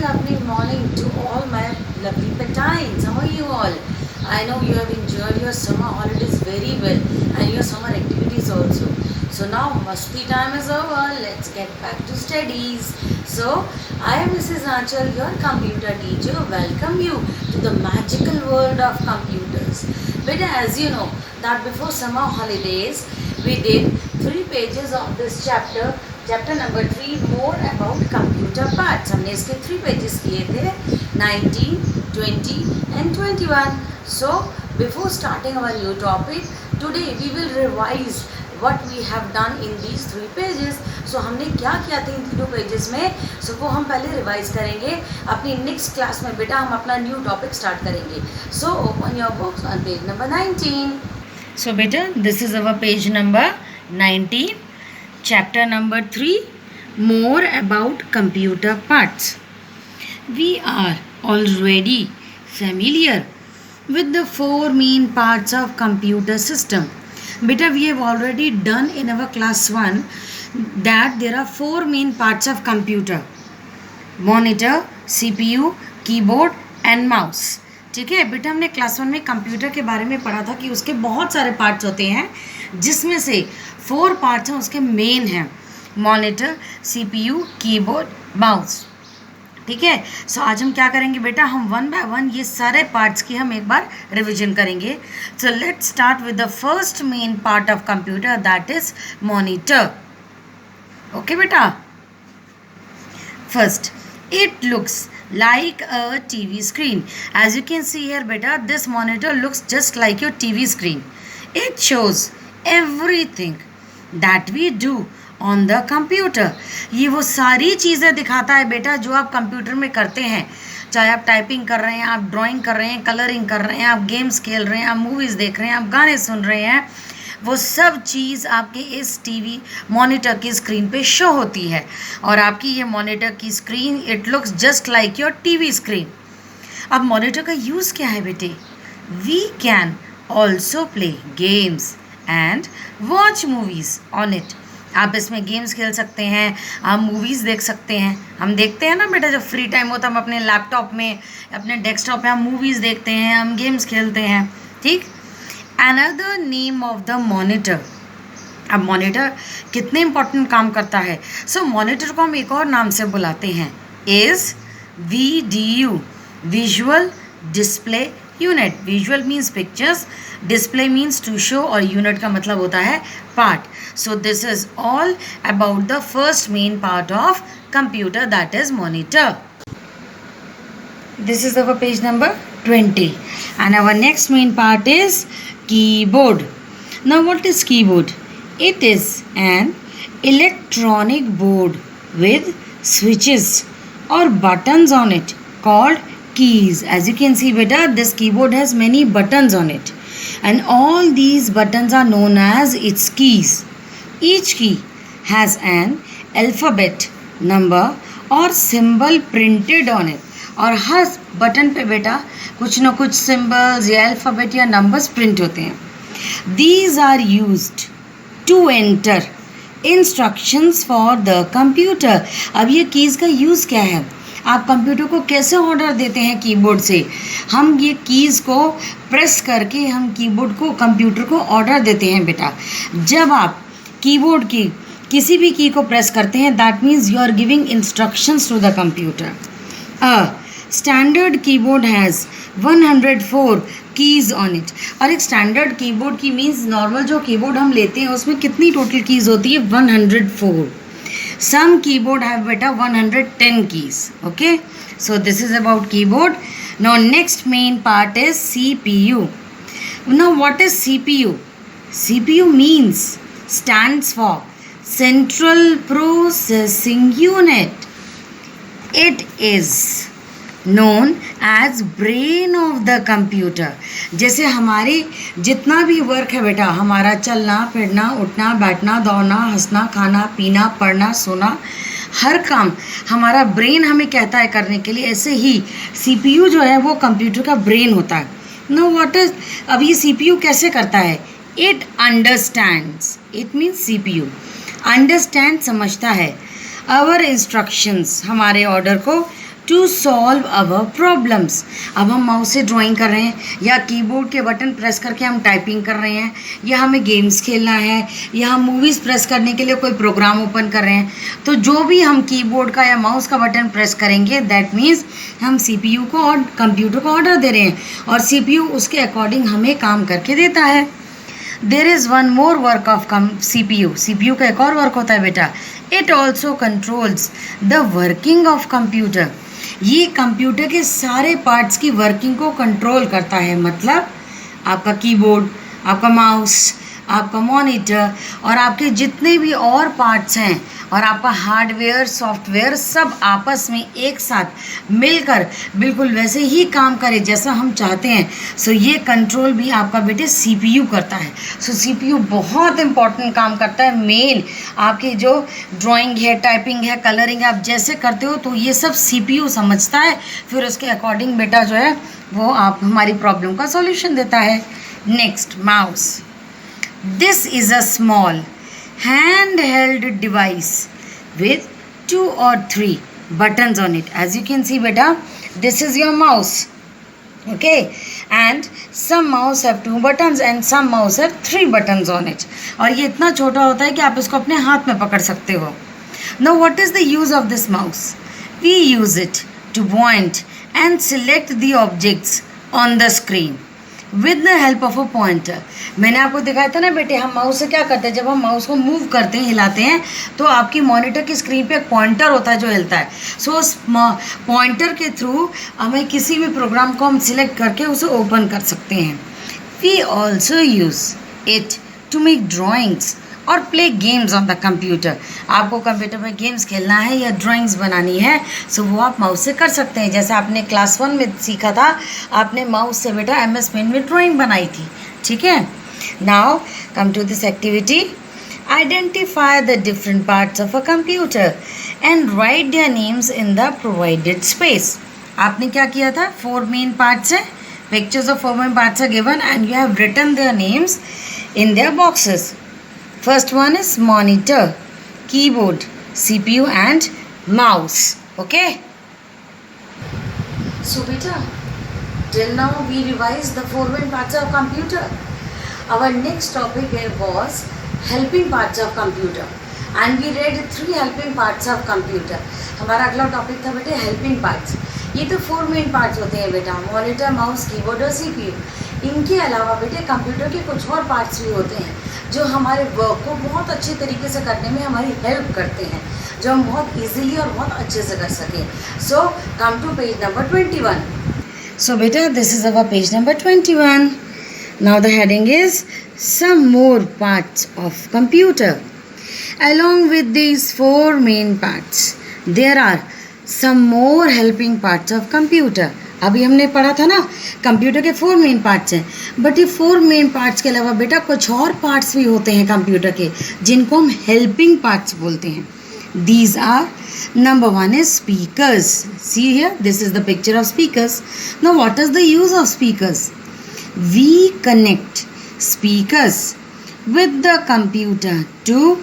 lovely morning to all my lovely petines. How are you all? I know you have enjoyed your summer holidays very well and your summer activities also. So now Masti time is over. Let's get back to studies. So I am Mrs. Anchal, your computer teacher. Welcome you to the magical world of computers. But as you know that before summer holidays we did 3 pages of this chapter number 3 more about computer parts. हमने इसके 3 pages किए थे 19, 20 and 21. So before starting our new topic, today we will revise what we have done in these 3 pages. So हमने क्या किया था इन 3 pages में, so वो हम पहले रिवाइज करेंगे. अपनी नेक्स्ट क्लास में बेटा हम अपना न्यू टॉपिक स्टार्ट करेंगे. So open your books on page number 19. So beta, this is our page number 19. Chapter number 3, more about computer parts. We are already familiar with the 4 main parts of computer system. Beta, we have already done in our class 1 that there are 4 main parts of computer: monitor, CPU, keyboard and mouse. ठीक है बेटा, हमने class 1 में computer के बारे में पढ़ा था कि उसके बहुत सारे पार्ट्स होते हैं, जिसमें से 4 पार्ट्स हैं उसके मेन हैं: मॉनिटर, सीपीयू, कीबोर्ड, माउस. ठीक है. सो आज हम क्या करेंगे बेटा, हम 1 बाय 1 ये सारे पार्ट्स की हम एक बार रिवीजन करेंगे. So let's start with the first main part of computer, that is monitor. Okay बेटा. First, it looks like a TV screen. As you can see here beta, this monitor looks just like your TV screen. It shows everything that we do on the computer. ये वो सारी चीज़ें दिखाता है बेटा जो आप कंप्यूटर में करते हैं, चाहे आप टाइपिंग कर रहे हैं, आप ड्राइंग कर रहे हैं, कलरिंग कर रहे हैं, आप गेम्स खेल रहे हैं, आप मूवीज़ देख रहे हैं, आप गाने सुन रहे हैं, वो सब चीज़ आपके इस टीवी मॉनिटर की स्क्रीन पे शो होती है. और आपकी ये मॉनिटर की screen, it looks just like your TV screen. अब मॉनिटर का यूज़ क्या है बेटे? We can also play games and watch movies on it. आप इसमें गेम्स खेल सकते हैं, आप मूवीज़ देख सकते हैं. हम देखते हैं ना बेटा, जब फ्री टाइम होता है हम अपने लैपटॉप में, अपने डेस्कटॉप पे हम मूवीज़ देखते हैं, हम गेम्स खेलते हैं. ठीक. Another name of the monitor. अब मॉनिटर कितने इंपॉर्टेंट काम करता है. सो मॉनिटर को हम एक और नाम से बुलाते हैं, is VDU, visual display unit. Visual means pictures, display means to show और यूनिट का मतलब होता है part. So this is all about the first main part of computer, that is monitor. This is our page number 20 and our next main part is keyboard. Now what is keyboard? It is an electronic board with switches or buttons on it called keys. As you can see beta, this keyboard has many buttons on it and all these buttons are known as its keys. Each key has an alphabet, number or symbol printed on it. और हर button पे बेटा कुछ ना कुछ symbols या alphabet या numbers print होते हैं. These are used to enter instructions for the computer. अब ये कीज़ का यूज़ क्या है? आप कंप्यूटर को कैसे ऑर्डर देते हैं कीबोर्ड से? हम ये कीज़ को प्रेस करके हम कीबोर्ड को, कंप्यूटर को ऑर्डर देते हैं बेटा. जब आप कीबोर्ड की किसी भी की को प्रेस करते हैं, that means you are giving instructions to the computer. Standard keyboard has 104 keys on it. और एक स्टैंडर्ड कीबोर्ड की मीन्स नॉर्मल जो कीबोर्ड हम लेते हैं उसमें कितनी टोटल कीज़ होती है? 104. सम कीबोर्ड हैव बेटा 110 keys. Okay. So this is about keyboard. Now next main part is CPU. Now what is CPU? CPU means stands for central processing unit. It is known as brain of the computer. जैसे हमारी जितना भी work है बेटा, हमारा चलना फिरना, उठना बैठना, दौड़ना, हंसना, खाना पीना, पढ़ना सोना, हर काम हमारा ब्रेन हमें कहता है करने के लिए. ऐसे ही CPU जो है वो कंप्यूटर का ब्रेन होता है. नो व्हाट इज, अब ये CPU कैसे करता है? It understands. It means CPU understand, समझता है, आवर इंस्ट्रक्शंस, हमारे ऑर्डर को, टू सॉल्व अवर प्रॉब्लम्स। अब हम माउस से ड्राइंग कर रहे हैं या कीबोर्ड के बटन प्रेस करके हम टाइपिंग कर रहे हैं या हमें गेम्स खेलना है या हम मूवीज़ प्रेस करने के लिए कोई प्रोग्राम ओपन कर रहे हैं, तो जो भी हम कीबोर्ड का या माउस का बटन प्रेस करेंगे दैट मीन्स हम CPU को और कंप्यूटर को ऑर्डर दे रहे हैं और CPU उसके अकॉर्डिंग हमें काम करके देता है। There is one more work of CPU का एक और वर्क होता है बेटा, it also controls the working of computer. ये कंप्यूटर के सारे पार्ट्स की वर्किंग को कंट्रोल करता है, मतलब आपका कीबोर्ड, आपका माउस, आपका मॉनिटर और आपके जितने भी और पार्ट्स हैं और आपका हार्डवेयर सॉफ्टवेयर सब आपस में एक साथ मिलकर बिल्कुल वैसे ही काम करे जैसा हम चाहते हैं। सो ये कंट्रोल भी आपका बेटे CPU करता है। सो CPU बहुत इंपॉर्टेंट काम करता है। मेन आपकी जो ड्राइंग है, टाइपिंग है, कलरिंग है, आप जैसे करते हो तो ये सब CPU समझता है, फिर उसके अकॉर्डिंग बेटा जो है वो आप हमारी प्रॉब्लम का सॉल्यूशन देता है। Next, mouse. This is a small handheld device with 2 or 3 buttons on it. As you can see beta, this is your mouse. Okay, and some mouse have 2 buttons and some mouse have 3 buttons on it. और ये इतना छोटा होता है कि आप इसको अपने हाथ में पकड़ सकते हो। Now what is the use of this mouse? We use it to point and select the objects on the screen with the help of a pointer. मैंने आपको दिखाया था ना बेटे, हम माउस से क्या करते हैं, जब हम माउस को मूव करते हैं, हिलाते हैं, तो आपकी मॉनिटर की स्क्रीन पे एक पॉइंटर होता है जो हिलता है। सो उस पॉइंटर के थ्रू हमें किसी भी प्रोग्राम को हम सिलेक्ट करके उसे ओपन कर सकते हैं। We also use it to make drawings और play games on the computer. आपको कंप्यूटर में गेम्स खेलना है या ड्राइंग्स बनानी है, सो वो आप माउस से कर सकते हैं। जैसे आपने क्लास 1 में सीखा था, आपने माउस से बेटा MS पेंट में ड्राइंग बनाई थी, ठीक है। Now come to this activity, identify the different parts of a computer and write their names in the provided space. आपने क्या किया था, 4 मेन पार्ट्स हैं, pictures of 4 main parts are given and you have written their names in their boxes. First one is monitor, keyboard, CPU and mouse. Okay? So beta, till now we revised the 4 main parts of computer. Our next topic was helping parts of computer and we read 3 helping parts of computer. हमारा अगला topic था बेटे helping parts. ये तो 4 main parts होते हैं बेटा, monitor, mouse, keyboard और CPU। इनके अलावा बेटे कंप्यूटर के कुछ और पार्ट्स भी होते हैं जो हमारे वर्क को बहुत अच्छे तरीके से करने में हमारी हेल्प करते हैं, जो हम बहुत इजीली और बहुत अच्छे से कर सकें। So come to page number 21। So बेटा this is our page number 21। Now the heading is some more parts of computer. Along with these 4 main parts, there are some more helping parts of computer. अभी हमने पढ़ा था ना, computer के 4 main parts हैं, but ये 4 main parts के अलावा बेटा कुछ और पार्ट्स भी होते हैं कंप्यूटर के जिनको हम हेल्पिंग पार्ट्स बोलते हैं। These are, number 1 is speakers. See here, this is the picture of speakers. Now what is the use of speakers? We connect speakers with the computer to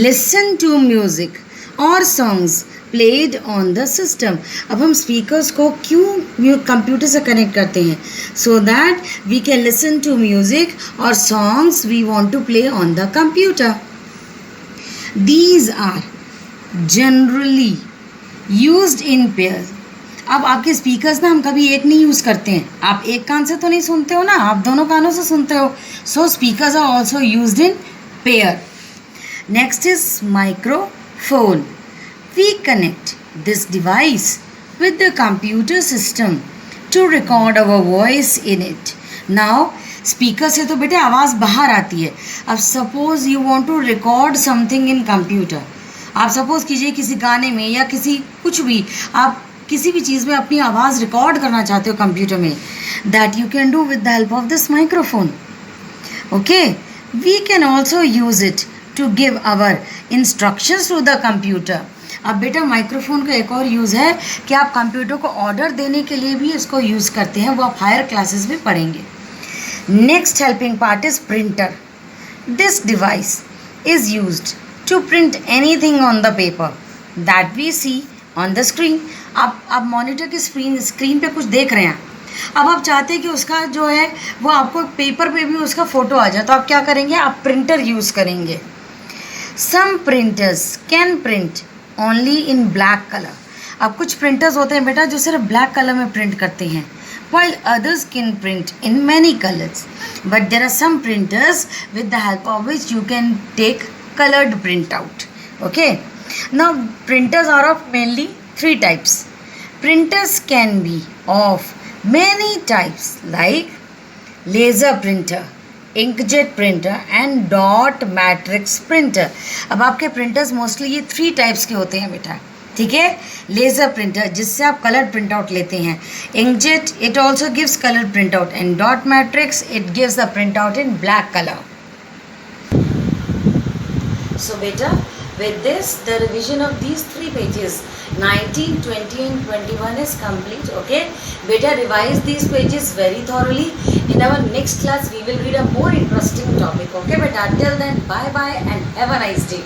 listen to music or songs played on the system. अब हम speakers को क्यों computer से connect करते हैं, so that we can listen to music और songs we want to play on the computer. These are generally used in pair. अब आपके स्पीकर्स ना हम कभी एक नहीं यूज़ करते हैं, आप एक कान से तो नहीं सुनते हो ना, आप दोनों कानों से सुनते हो। So speakers are also used in pair. Next is microphone. We connect this device with the computer system to record our voice in it. Now, speaker से तो बेटे आवाज़ बाहर आती है। अब suppose you want to record something in computer. आप suppose कीजिए किसी गाने में या किसी कुछ भी, आप किसी भी चीज़ में अपनी आवाज़ रिकॉर्ड करना चाहते हो कंप्यूटर में, that you can do with the help of this microphone. Okay? We can also use it to give our instructions to the computer. अब बेटा माइक्रोफोन का एक और यूज़ है कि आप कंप्यूटर को ऑर्डर देने के लिए भी इसको यूज़ करते हैं, वो आप हायर क्लासेस में पढ़ेंगे। Next helping part is printer. This device is used to print anything on the paper that we see on the screen. आप मॉनिटर की स्क्रीन पे कुछ देख रहे हैं, अब आप चाहते हैं कि उसका जो है वो आपको पेपर पे भी उसका फ़ोटो आ जाए, तो आप क्या करेंगे, आप प्रिंटर यूज़ करेंगे. Some printers can print only in black colour. अब कुछ प्रिंटर्स होते हैं बेटा जो सिर्फ ब्लैक कलर में प्रिंट करते हैं, while others can print in many colors, but there are some printers with the help of which you can take colored printout. Okay, now printers are of mainly 3 types. Printers can be of many types like laser printer, inkjet printer and dot matrix printer. अब आपके printers mostly ये 3 types के होते हैं बेटा, ठीक है. Laser printer जिससे आप कलर प्रिंट आउट लेते हैं, inkjet it also gives colour print out, and dot matrix it gives the print out in black colour. So बेटा with this the revision of these 3 pages 19, 20 and 21 is complete. Okay beta, revise these pages very thoroughly. In our next class we will read a more interesting topic. Okay beta, till then bye bye and have a nice day.